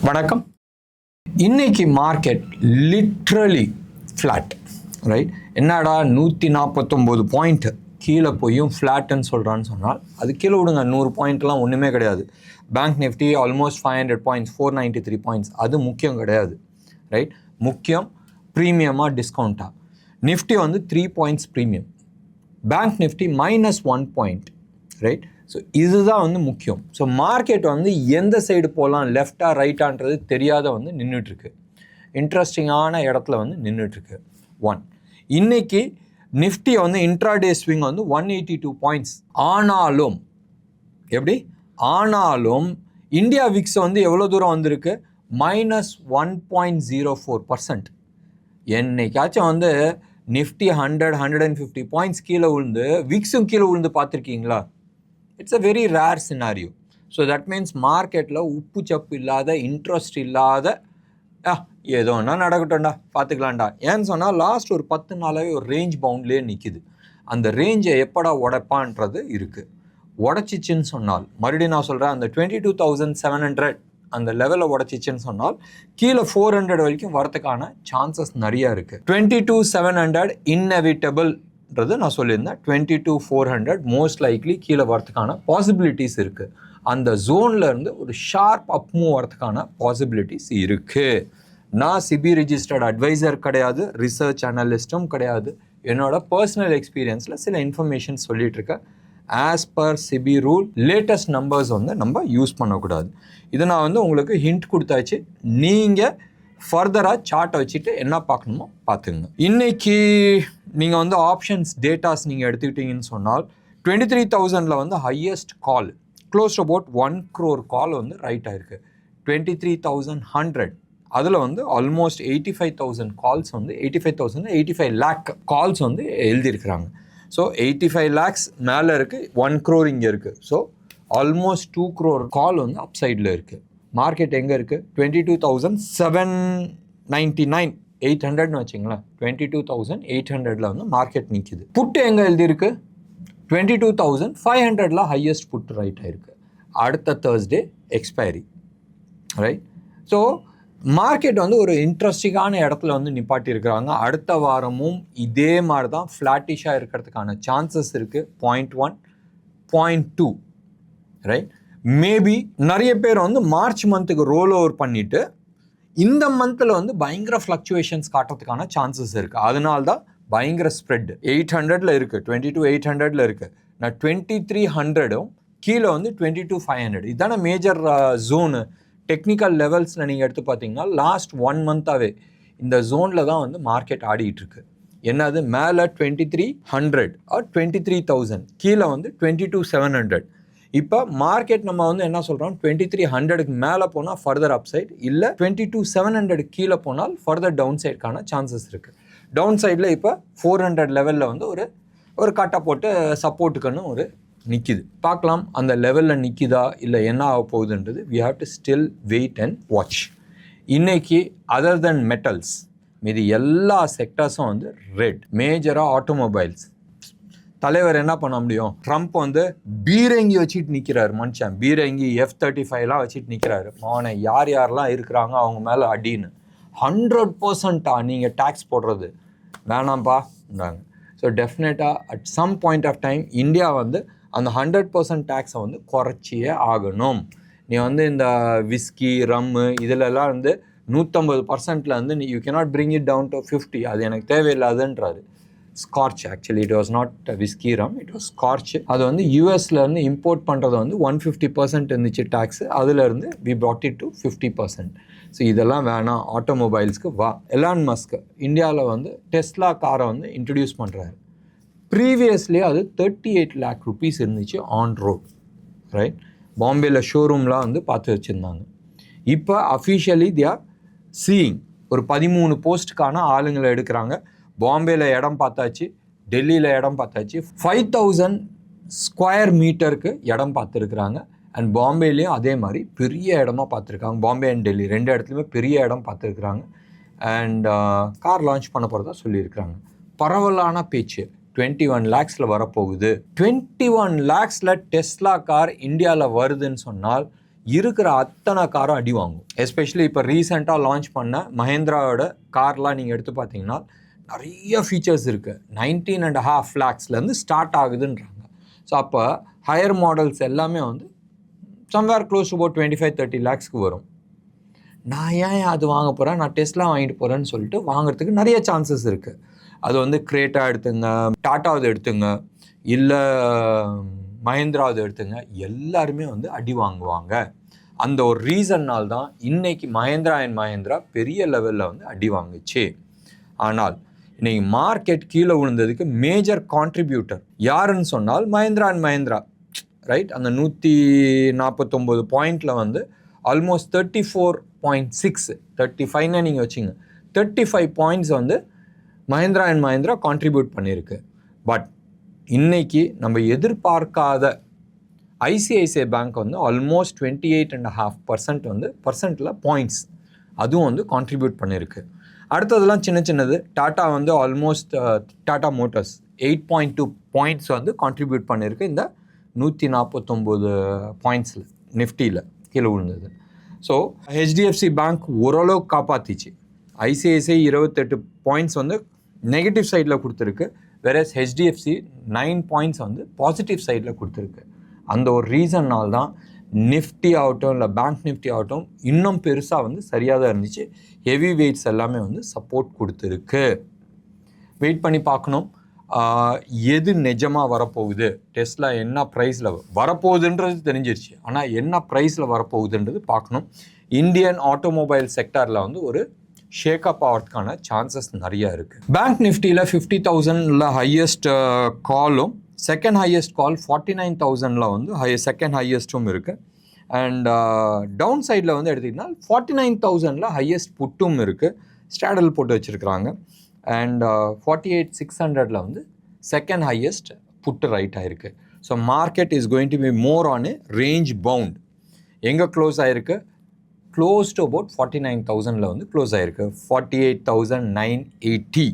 வணக்கம். இன்னைக்கு market literally flat, right? என்னடா 149 பாயிண்ட் கீழே போயும் ஃப்ளாட்டுன்னு சொல்கிறான்னு சொன்னால் அது கீழே விடுங்க. 100 பாயிண்ட்லாம் ஒன்றுமே கிடையாது. Bank Nifty almost 500 points, 493 points. அது முக்கியம் கிடையாது, ரைட்? முக்கியம் ப்ரீமியமாக டிஸ்கவுண்ட்டாக. நிஃப்டி வந்து 3 points premium, bank Nifty -1 point, right? So இதுதான் வந்து முக்கியம். ஸோ மார்க்கெட் வந்து எந்த சைடு போகலாம், லெஃப்டாக ரைட்டான்றது தெரியாத வந்து நின்றுட்டுருக்கு. இன்ட்ரெஸ்டிங்கான இடத்துல வந்து நின்றுட்டுருக்கு. இன்னைக்கு நிஃப்டி வந்து இன்ட்ராடே ஸ்விங் வந்து 182 பாயிண்ட்ஸ். ஆனாலும் இந்தியா விக்ஸ் வந்து எவ்வளோ தூரம் வந்திருக்கு? -1.04%. என்னைக்காச்சும் வந்து நிஃப்டி 150 பாயிண்ட்ஸ் கீழே விழுந்து விக்ஸும் கீழே விழுந்து பார்த்துருக்கீங்களா? It's a very rare scenario. So that means மார்க்கெட்டில் உப்பு சப்பு இல்லாத, இன்ட்ரெஸ்ட் இல்லாத, ஏதோ ஒன்றா நடக்கட்டும்டா, பார்த்துக்கலாம்டா. ஏன்னு சொன்னால் லாஸ்ட் ஒரு 10 நாளாகவே ஒரு ரேஞ்ச் பவுண்ட்லேயே நிற்கிது. அந்த ரேஞ்சை எப்படா உடைப்பான்றது இருக்குது. உடச்சிச்சின்னு சொன்னால், மறுபடியும் நான் சொல்கிறேன், அந்த 22,700 அந்த லெவலில் உடச்சிச்சின்னு சொன்னால் கீழே 400 வரைக்கும் வரதுக்கான சான்சஸ் நிறையா இருக்குது. 22,700 இன்னெவிட்டபிள்ன்றது நான் சொல்லியிருந்தேன். 22,400 மோஸ்ட் லைக்லி கீழே வரதுக்கான பாசிபிலிட்டிஸ் இருக்குது. அந்த ஜோனில் இருந்து ஒரு ஷார்ப் அப் மூவ் வரதுக்கான பாசிபிலிட்டிஸ் இருக்குது. நான் சிபி ரிஜிஸ்டர்ட் அட்வைசர் கிடையாது, ரிசர்ச் அனலிஸ்ட்டும் கிடையாது. என்னோட பர்சனல் எக்ஸ்பீரியன்ஸில் சில இன்ஃபர்மேஷன் சொல்லிகிட்ருக்கேன். As per SEBI rule latest numbers வந்து நம்ம யூஸ் பண்ணக்கூடாது. இதை நான் வந்து உங்களுக்கு ஹிண்ட் கொடுத்தாச்சு. நீங்கள் ஃபர்தராக சார்ட்டை வச்சுட்டு என்ன பார்க்கணுமோ பார்த்துங்க. இன்றைக்கி நீங்கள் வந்து ஆப்ஷன்ஸ் டேட்டாஸ் நீங்கள் எடுத்துக்கிட்டீங்கன்னு சொன்னால் 23,000 வந்து highest call, close about 1 crore கால் வந்து ரைட் ஆயிருக்கு. 23,100 அதில் வந்து ஆல்மோஸ்ட் 85,000 கால்ஸ் வந்து 85 lakh கால்ஸ் வந்து எழுதியிருக்கிறாங்க. ஸோ 85 lakhs மேலே இருக்குது, 1 crore இங்கே இருக்குது. ஸோ ஆல்மோஸ்ட் 2 crore கால் வந்து அப் சைடில் இருக்குது. மார்க்கெட் எங்கே இருக்குது? 22,799 800ன்னு வச்சிங்களேன். 22,800 வந்து மார்க்கெட் நிற்கிது. புட்டு எங்கே எழுதியிருக்கு? 22,500 ஹையஸ்ட் புட் ரைட் ஆயிருக்கு. அடுத்த Thursday expiry, right? So market வந்து ஒரு இன்ட்ரெஸ்டிங்கான இடத்துல வந்து நிப்பாட்டியிருக்கிறாங்க. அடுத்த வாரமும் இதே மாதிரி தான் ஃப்ளாட்டிஷாக இருக்கிறதுக்கான சான்சஸ் இருக்குது. 0.1 0.2, ரைட்? மேபி நிறைய பேர் வந்து மார்ச் மந்த்துக்கு ரோல் ஓவர் பண்ணிவிட்டு இந்த மந்தில் வந்து பயங்கர ஃப்ளக்சுவேஷன்ஸ் காட்டுறதுக்கான சான்சஸ் இருக்குது. அதனால தான் பயங்கர ஸ்ப்ரெட் 800 இருக்குது, 22,800 இருக்குது. நான் 2300 கீழே வந்து 22,500. இதுதானே மேஜர் ஜோனு. டெக்னிக்கல் லெவல்ஸில் நீங்கள் எடுத்து பார்த்தீங்கன்னா லாஸ்ட் 1 மந்த்தாகவே இந்த ஜோனில் தான் வந்து மார்க்கெட் ஆடிட்டு இருக்கு. என்னது? மேலே 2300 ஆர் 23,000, கீழே வந்து 22,700. இப்போ மார்க்கெட் நம்ம வந்து என்ன சொல்கிறோம், 2300க்கு மேலே போனால் ஃபர்தர் அப்சைட், இல்லை 22,700 கீழே போனால் ஃபர்தர் டவுன் சைடுக்கான சான்சஸ் இருக்குது. டவுன் சைடில் இப்போ 400 லெவலில் வந்து ஒரு கட்டை போட்டு சப்போர்ட்டுக்குன்னு ஒரு நிற்கிது. பார்க்கலாம் அந்த லெவலில் நிற்கிதா இல்லை என்ன ஆக போகுதுன்றது. We have to still wait and watch. இன்றைக்கி அதர் தென் மெட்டல்ஸ் மீதி எல்லா செக்டர்ஸும் வந்து ரெட். மேஜராக ஆட்டோமொபைல்ஸ். தலைவர் என்ன பண்ண முடியும்? ட்ரம்ப் வந்து பீரங்கி வச்சுட்டு நிற்கிறாரு. மனுஷன் பீரங்கி F-35 வச்சுட்டு நிற்கிறாரு. அவனை யாரெல்லாம் இருக்கிறாங்க அவங்க மேலே அடின்னு. 100% நீங்கள் டேக்ஸ் போடுறது வேணாம்ப்பாங்க. ஸோ டெஃபினட்டாக at some point of time India வந்து அந்த 100% டேக்ஸை வந்து குறைச்சியே ஆகணும். நீ வந்து இந்த விஸ்கி, ரம்மு இதிலெல்லாம் வந்து 150% வந்து you cannot bring it down to 50. அது எனக்கு தேவையில்லாதுன்றாரு. Scotch, actually it was not whisky rum, it was scotch. அது வந்து யூஎஸ்லேருந்து இம்போர்ட் பண்ணுறது வந்து 150% இருந்துச்சு டேக்ஸு. அதுலேருந்து we brought it to 50%. So இதெல்லாம் வேணாம் ஆட்டோமொபைல்ஸ்க்கு. எலான் மஸ்க் இந்தியாவில் வந்து டெஸ்லா காரை வந்து இன்ட்ரடியூஸ் பண்ணுறாரு. ப்ரீவியஸ்லேயே அது 38 lakh rupees இருந்துச்சு ஆன் ரோட், ரைட்? பாம்பேயில் ஷோரூம்லாம் வந்து பார்த்து வச்சுருந்தாங்க. இப்போ அஃபிஷியலி தி ஆர் சீயிங் ஒரு 13 போஸ்ட்டுக்கான ஆளுங்களை எடுக்கிறாங்க. பாம்பேயில் இடம் பார்த்தாச்சு, டெல்லியில் இடம் பார்த்தாச்சு. 5,000 ஸ்கொயர் மீட்டருக்கு இடம் பார்த்துருக்குறாங்க. அண்ட் பாம்பேலேயும் அதே மாதிரி பெரிய இடமா பார்த்துருக்காங்க. பாம்பே அண்ட் டெல்லி 2 இடத்துலையுமே பெரிய இடம் பார்த்துருக்குறாங்க. அண்ட் கார் லான்ச் பண்ண போகிறதா சொல்லியிருக்கிறாங்க. பரவலான பேச்சு 21 lakhsல வரப்போகுது. 21 lakhsல டெஸ்லா கார் இந்தியாவில் வருதுன்னு சொன்னால் இருக்கிற அத்தனை காரும் அடி வாங்கும். எஸ்பெஷலி இப்போ ரீசெண்டாக லான்ச் பண்ண மஹேந்திராவோட கார்லாம் நீங்கள் எடுத்து பார்த்தீங்கன்னா நிறைய ஃபீச்சர்ஸ் இருக்குது. 19.5 lakhsலேருந்து ஸ்டார்ட் ஆகுதுன்றாங்க. ஸோ அப்போ ஹையர் மாடல்ஸ் எல்லாமே வந்து சம்வேர் க்ளோஸ் டு அபவுட் 25-30 lakhsக்கு வரும். நான் ஏன் அது வாங்க போகிறேன், நான் டெஸ்லா வாங்கிட்டு போகிறேன்னு சொல்லிட்டு வாங்குறதுக்கு நிறைய சான்சஸ் இருக்குது. அது வந்து கிரேட்டா எடுத்துங்க, டாட்டாவது எடுத்துங்க, இல்லை மஹேந்திராவது எடுத்துங்க, எல்லாருமே வந்து அடி வாங்குவாங்க. அந்த ஒரு ரீசன்னால் தான் இன்னைக்கு மஹேந்திரா அண்ட் மஹேந்திரா பெரிய லெவலில் வந்து அடி வாங்குச்சு. ஆனால் இன்னைக்கு மார்க்கெட் கீழே விழுந்ததுக்கு மேஜர் கான்ட்ரிபியூட்டர் யாருன்னு சொன்னால் மஹேந்திரா அண்ட் மஹேந்திரா, ரைட்? அந்த 149 பாயிண்டில் வந்து ஆல்மோஸ்ட் 34.6, 35 நீங்கள் வச்சுங்க, 35 பாயிண்ட்ஸ் வந்து மஹேந்திரா அண்ட் மஹேந்திரா கான்ட்ரிபியூட் பண்ணியிருக்கு. பட் இன்னைக்கு நம்ம எதிர்பார்க்காத ஐசிஐசிஐ பேங்க் வந்து ஆல்மோஸ்ட் 28.5% வந்து பர்சன்ட்டில் பாயிண்ட்ஸ் அதுவும் வந்து கான்ட்ரிபியூட் பண்ணியிருக்கு. அடுத்ததெல்லாம் சின்ன சின்னது. டாட்டா வந்து ஆல்மோஸ்ட் டாட்டா மோட்டார்ஸ் 8.2 பாயிண்ட்ஸ் வந்து கான்ட்ரிபியூட் பண்ணியிருக்கு இந்த 149 பாயிண்ட்ஸில் நிஃப்டியில் கீழே விழுந்தது. ஸோ ஹெச்டிஎஃப்சி பேங்க் ஓரளவு காப்பாற்றிச்சு. ஐசிஐசிஐ 28 பாயிண்ட்ஸ் வந்து நெகட்டிவ் சைடில் கொடுத்துருக்கு, வேறஸ் ஹெச்டிஎஃப்சி 9 பாயிண்ட்ஸ் வந்து பாசிட்டிவ் சைடில் கொடுத்துருக்கு. அந்த ஒரு ரீசன்னால் தான் நிஃப்டி ஆகட்டும் இல்லை பேங்க் நிஃப்டி ஆகட்டும் இன்னும் பெருசாக வந்து சரியாக தான் இருந்துச்சு. ஹெவி வெயிட்ஸ் எல்லாமே வந்து சப்போர்ட் கொடுத்துருக்கு. வெயிட் பண்ணி பார்க்கணும் எது நிஜமாக வரப்போகுது, டெஸ்லா என்ன ப்ரைஸில் வரப்போகுதுன்றது தெரிஞ்சிருச்சு, ஆனால் என்ன ப்ரைஸில் வரப்போகுதுன்றது பார்க்கணும். இந்தியன் ஆட்டோமொபைல் செக்டாரில் வந்து ஒரு ஷேக்கப் ஆகிறதுக்கான சான்சஸ் நிறையா இருக்குது. பேங்க் நிஃப்டியில் 50,000 ஹையஸ்ட் காலும், செகண்ட் ஹையஸ்ட் கால் 49,000 வந்து செகண்ட் ஹையஸ்ட்டும் இருக்குது. அண்ட் டவுன் சைடில் வந்து எடுத்திங்கன்னா 49,000 ஹையஸ்ட் புட்டும் இருக்குது, ஸ்டாடல் போட்டு வச்சுருக்குறாங்க. அண்ட் 48,600 வந்து செகண்ட் ஹையஸ்ட் புட்டு ரைட் ஆகிருக்கு. So market is going to be more on a range bound. எங்கே க்ளோஸ் ஆகிருக்கு? க்ளோஸ் டு அபவுட் 49,000 வந்து க்ளோஸ் ஆகிருக்கு. 48,980,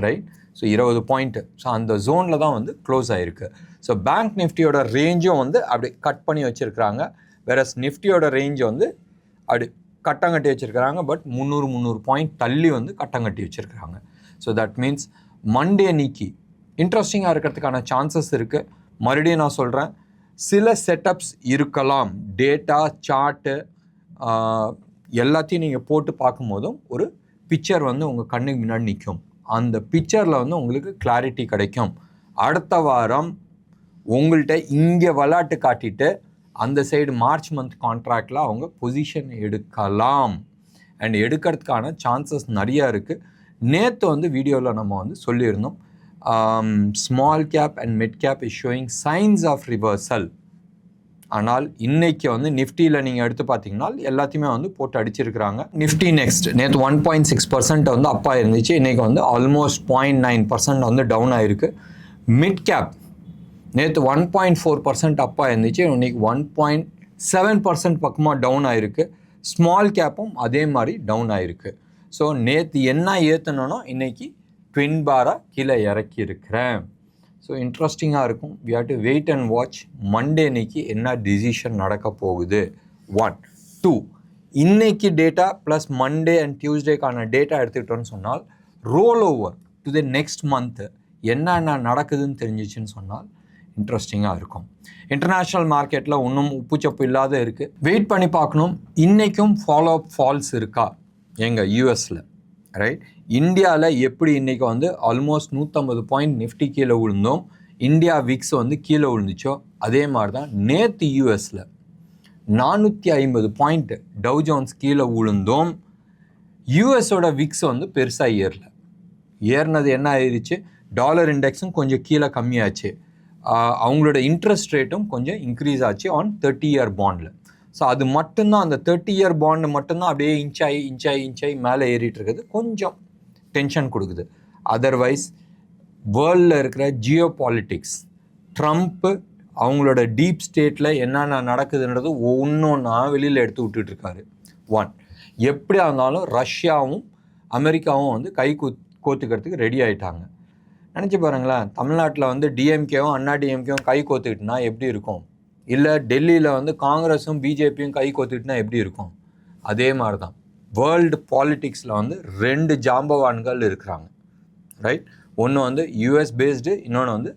ரைட்? So 20 point. ஸோ அந்த ஜோனில் தான் வந்து க்ளோஸ் ஆகிருக்கு. ஸோ பேங்க் நிஃப்டியோட ரேஞ்சும் வந்து அப்படி கட் பண்ணி வச்சுருக்குறாங்க, வேறஸ் நிஃப்டியோட ரேஞ்சு வந்து அப்படி கட்டங்கட்டி வச்சுருக்கிறாங்க. பட் 300 பாயிண்ட் தள்ளி வந்து கட்டங்கட்டி வச்சுருக்கிறாங்க. ஸோ தட் மீன்ஸ் மண்டே அன்னைக்கு இன்ட்ரெஸ்டிங்காக இருக்கிறதுக்கான சான்சஸ் இருக்குது. மறுபடியும் நான் சொல்கிறேன், சில செட்டப்ஸ் இருக்கலாம். டேட்டா சார்ட்டு எல்லாத்தையும் நீங்கள் போட்டு பார்க்கும்போதும் ஒரு பிக்சர் வந்து உங்கள் கண்ணுக்கு முன்னாடி நிற்கும். அந்த பிக்சரில் வந்து உங்களுக்கு கிளாரிட்டி கிடைக்கும். அடுத்த வாரம் உங்கள்கிட்ட இங்கே விளாட்டு காட்டிட்டு அந்த சைடு மார்ச் மந்த் கான்ட்ராக்டில் அவங்க பொசிஷன் எடுக்கலாம். அண்ட் எடுக்கிறதுக்கான சான்சஸ் நிறையா இருக்குது. நேற்று வந்து வீடியோவில் நம்ம வந்து சொல்லியிருந்தோம், small cap and mid cap is showing signs of reversal. ஆனால் இன்றைக்கி வந்து நிஃப்டியில் நீங்கள் எடுத்து பார்த்தீங்கன்னா எல்லாத்தையுமே வந்து போட்டு அடிச்சிருக்கிறாங்க. நிஃப்டி நெக்ஸ்ட் நேற்று 1.6% வந்து அப்பா இருந்துச்சு, இன்றைக்கி வந்து ஆல்மோஸ்ட் 0.9% வந்து டவுன் ஆகிருக்கு. மிட் கேப் நேற்று 1.4% அப்பா இருந்துச்சு, இன்றைக்கி 1.7% பக்கமாக டவுன் ஆகிருக்கு. ஸ்மால் கேப்பும் அதே மாதிரி டவுன் ஆகிருக்கு. ஸோ நேற்று என்ன ஏற்றணும்னா இன்றைக்கி ட்வின் பாராக கீழே இறக்கி இருக்கிறேன். ஸோ இன்ட்ரெஸ்டிங்காக இருக்கும். We have to wait and watch Monday இன்னைக்கு என்ன டிசிஷன் நடக்க போகுது. 1, 2 இன்னைக்கு டேட்டா ப்ளஸ் மண்டே அண்ட் டியூஸ்டேக்கான டேட்டா எடுத்துக்கிட்டோன்னு சொன்னால் roll over to the next month என்னென்ன நடக்குதுன்னு தெரிஞ்சிச்சுன்னு சொன்னால் இன்ட்ரெஸ்டிங்காக இருக்கும். இன்டர்நேஷ்னல் மார்க்கெட்டில் ஒன்றும் உப்புச்சப்பு இல்லாத இருக்குது, வெயிட் பண்ணி பார்க்கணும். இன்றைக்கும் ஃபாலோ அப் ஃபால்ஸ் இருக்கா எங்கள் யூஎஸில், ரைட்? இந்தியாவில் எப்படி இன்றைக்கி வந்து ஆல்மோஸ்ட் 150 பாயிண்ட் நிஃப்டி கீழே விழுந்தோம், இந்தியா விக்ஸ் வந்து கீழே விழுந்துச்சோ அதே மாதிரி தான் நேற்று யூஎஸில் 450 பாயிண்ட் டவ் ஜோன்ஸ் கீழே விழுந்தோம். யூஎஸோட விக்ஸ் வந்து பெருசாக ஏறினது என்ன ஆயிடுச்சு, டாலர் இண்டெக்ஸும் கொஞ்சம் கீழே கம்மியாச்சு, அவங்களோட இன்ட்ரெஸ்ட் ரேட்டும் கொஞ்சம் இன்க்ரீஸ் ஆச்சு ஆன் 30-year பாண்டில். ஸோ அது மட்டும்தான், அந்த 30-year பாண்டு மட்டும்தான் அப்படியே இன்ச்சாகி மேலே ஏறிட்டு இருக்குது, கொஞ்சம் டென்ஷன் கொடுக்குது. அதர்வைஸ் வேர்ல்டில் இருக்கிற ஜியோ பாலிட்டிக்ஸ், ட்ரம்ப்பு அவங்களோட டீப் ஸ்டேட்டில் என்னென்ன நடக்குதுன்றது ஒன்றா வெளியில் எடுத்து விட்டுட்ருக்காரு. 1, எப்படியா இருந்தாலும் ரஷ்யாவும் அமெரிக்காவும் வந்து கை கோத்துக்கிறதுக்கு ரெடி ஆகிட்டாங்க. நினச்சி பாருங்களேன், தமிழ்நாட்டில் வந்து டிஎம்கேவும் அண்ணா டிஎம்கேவும் கை கோத்துக்கிட்டுனா எப்படி இருக்கும்? இல்லை டெல்லியில் வந்து காங்கிரஸும் பிஜேபியும் கை கோத்துட்டுனா எப்படி இருக்கும்? அதே மாதிரி தான் வேர்ல்டு பாலிட்டிக்ஸில் வந்து 2 ஜாம்பவான்கள் இருக்கிறாங்க, ரைட்? ஒன்று வந்து யூஎஸ் பேஸ்டு, இன்னொன்று வந்து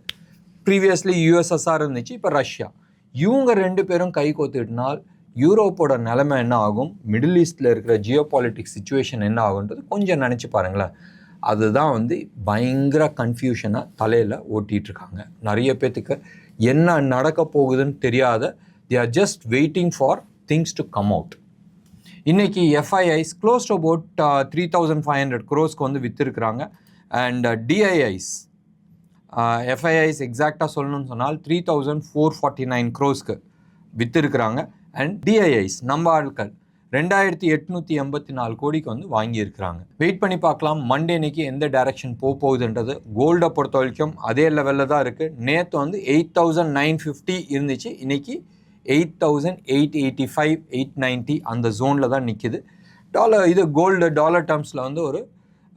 ப்ரீவியஸ்லி யூஎஸ்எஸ்ஆர் இருந்துச்சு, இப்போ ரஷ்யா. இவங்க 2 பேரும் கை கோத்துட்டுனால் யூரோப்போட நிலைமை என்ன ஆகும், மிடில் ஈஸ்டில் இருக்கிற ஜியோ பாலிட்டிக்ஸ் சுச்சுவேஷன் என்ன ஆகுன்றது கொஞ்சம் நினச்சி பாருங்களேன். அதுதான் வந்து பயங்கர கன்ஃபியூஷனாக தலையில் ஓட்டிகிட்ருக்காங்க. நிறைய பேர்த்துக்கு என்ன நடக்க போகுதுன்னு தெரியாத, they are just waiting for things to come out. இன்றைக்கி FIIs close to about 3,500 crores வந்து விற்றுருக்குறாங்க. அண்ட் DIIs FIIs எக்ஸாக்டாக சொல்லணும்னு சொன்னால் 3,449 crores விற்றுருக்குறாங்க. அண்ட் DIIs நம்ம ஆட்கள் 2,884 கோடிக்கு வந்து வாங்கியிருக்கிறாங்க. வெயிட் பண்ணி பார்க்கலாம் மண்டே இன்னைக்கு எந்த டைரக்ஷன் போகுதுன்றது. கோல்டை பொறுத்த வரைக்கும் அதே லெவலில் தான் இருக்குது. நேற்று வந்து 8,950 இருந்துச்சு, இன்றைக்கி 8,885 890 அந்த ஜோனில் தான் நிற்கிது. கோல்டு டாலர் டேர்ம்ஸில் வந்து ஒரு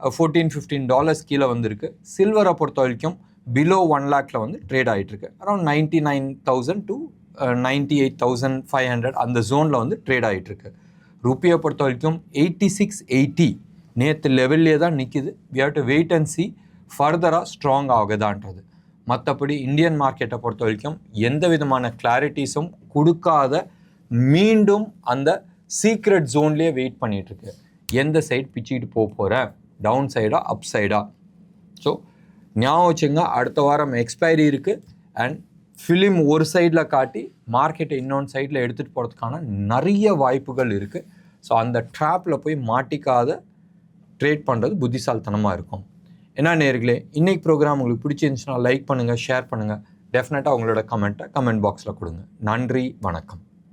$14-15 கீழே வந்துருக்கு. சில்வரை பொறுத்த வரைக்கும் பிலோ 1 lakhல வந்து ட்ரேட் ஆகிட்டுருக்கு. அரௌண்ட் 99,000 to 98,500 அந்த ஜோனில் வந்து ட்ரேட் ஆகிட்டுருக்கு. ருப்பியை பொறுத்த வரைக்கும் 8680 நேற்று லெவல்லே தான் நிற்கிது. We have to wait and see ஃபர்தராக ஸ்ட்ராங் ஆகுதான்றது. மற்றபடி இந்தியன் மார்க்கெட்டை பொறுத்த வரைக்கும் எந்த விதமான கிளாரிட்டிஸும் கொடுக்காத மீண்டும் அந்த சீக்ரெட் ஜோன்லேயே வெயிட் பண்ணிகிட்ருக்கு. எந்த சைடு பிச்சுக்கிட்டு போகிறேன், டவுன் சைடா அப் சைடா? ஸோ ஞாபகம் வச்சுங்க, அடுத்த வாரம் எக்ஸ்பைரி இருக்குது. அண்ட் ஃபிலிம் ஒரு சைடில் காட்டி மார்க்கெட்டை இன்னொன்று சைடில் எடுத்துகிட்டு போகிறதுக்கான நிறைய வாய்ப்புகள் இருக்குது. ஸோ அந்த ட்ராப்பில் போய் மாட்டிக்காத ட்ரேட் பண்ணுறது புத்திசாலித்தனமாக இருக்கும். என்ன நேயர்களே, இன்றைக்கி ப்ரோக்ராம் உங்களுக்கு பிடிச்சிருந்துச்சுன்னா லைக் பண்ணுங்கள், ஷேர் பண்ணுங்கள். டெஃபினட்டாக உங்களோட கமெண்ட் பாக்ஸில் கொடுங்க. நன்றி, வணக்கம்.